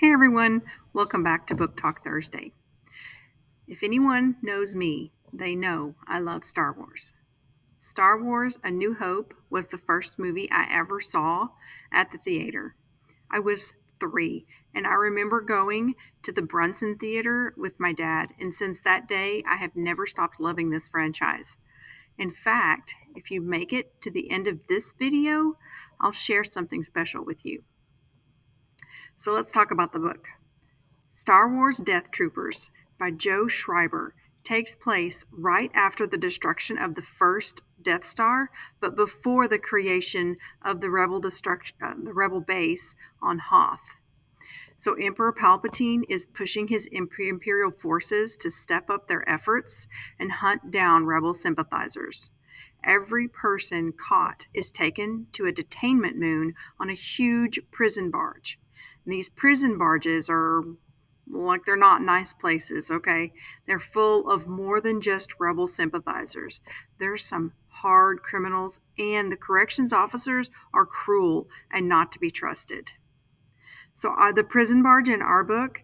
Hey everyone, welcome back to Book Talk Thursday. If anyone knows me, they know I love Star Wars. Star Wars A New Hope was the first movie I ever saw at the theater. I was 3, and I remember going to the Brunson Theater with my dad, and since that day, I have never stopped loving this franchise. In fact, if you make it to the end of this video, I'll share something special with you. So let's talk about the book. Star Wars Death Troopers by Joe Schreiber takes place right after the destruction of the first Death Star, but before the creation of the rebel base on Hoth. So Emperor Palpatine is pushing his imperial forces to step up their efforts and hunt down rebel sympathizers. Every person caught is taken to a detainment moon on a huge prison barge. And these prison barges are like they're not nice places, okay? They're full of more than just rebel sympathizers. There's some hard criminals, and the corrections officers are cruel and not to be trusted. So the prison barge in our book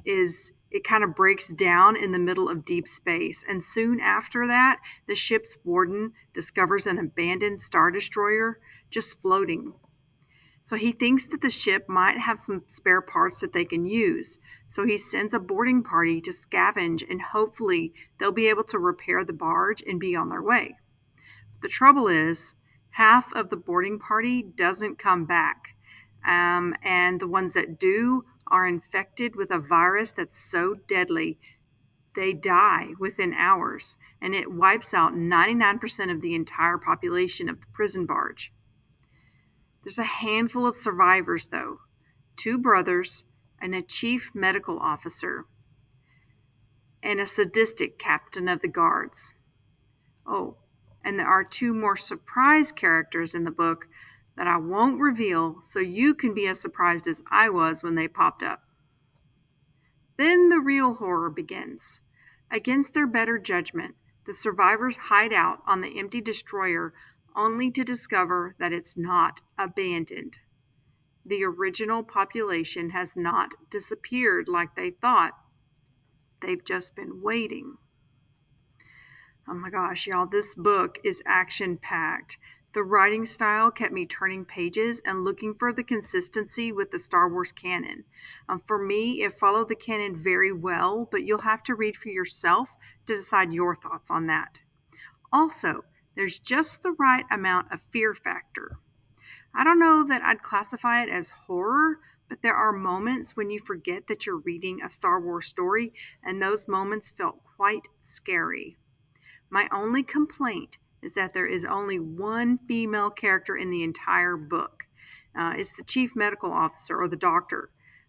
is it kind of breaks down in the middle of deep space, and soon after that, the ship's warden discovers an abandoned Star Destroyer just floating. So he thinks that the ship might have some spare parts that they can use. So he sends a boarding party to scavenge, and hopefully they'll be able to repair the barge and be on their way. The trouble is, half of the boarding party doesn't come back. And the ones that do are infected with a virus that's so deadly they die within hours, and it wipes out 99% of the entire population of the prison barge. There's a handful of survivors, though, 2 brothers and a chief medical officer and a sadistic captain of the guards. Oh, and there are 2 more surprise characters in the book that I won't reveal, so you can be as surprised as I was when they popped up. Then the real horror begins. Against their better judgment, the survivors hide out on the empty destroyer only to discover that it's not abandoned. The original population has not disappeared like they thought. They've just been waiting. Oh my gosh, y'all, this book is action-packed. The writing style kept me turning pages and looking for the consistency with the Star Wars canon. For me, it followed the canon very well, but you'll have to read for yourself to decide your thoughts on that. Also, there's just the right amount of fear factor. I don't know that I'd classify it as horror, but there are moments when you forget that you're reading a Star Wars story, and those moments felt quite scary. My only complaint is that there is only one female character in the entire book. It's the chief medical officer, or the doctor.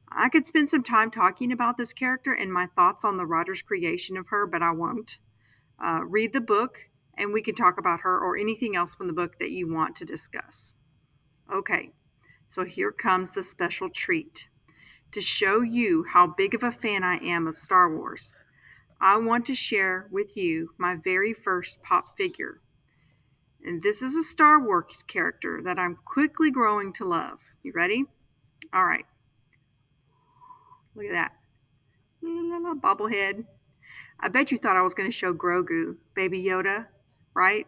I could spend some time talking about this character and my thoughts on the writer's creation of her, but I won't. Read the book, and we can talk about her or anything else from the book that you want to discuss. Okay, so here comes the special treat. To show you how big of a fan I am of Star Wars, I want to share with you my very first pop figure. And this is a Star Wars character that I'm quickly growing to love. You ready? All right. Look at that. La, bobblehead. I bet you thought I was going to show Grogu, Baby Yoda, right?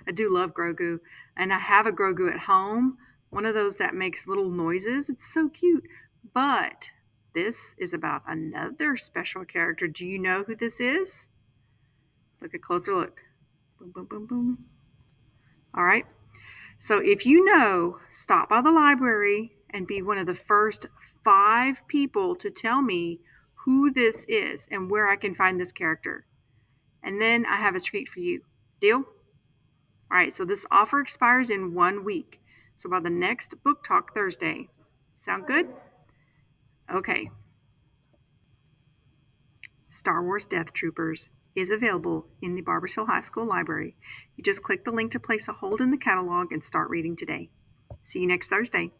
I do love Grogu. And I have a Grogu at home, one of those that makes little noises. It's so cute. But this is about another special character. Do you know who this is? Look at a closer look. Boom, boom, boom, boom. All right. So if you know, stop by the library and be one of the first 5 people to tell me who this is and where I can find this character. And then I have a treat for you. Deal? All right, so this offer expires in 1 week. So by the next Book Talk Thursday. Sound good? Okay. Star Wars Death Troopers is available in the Barbers Hill High School Library. You just click the link to place a hold in the catalog and start reading today. See you next Thursday.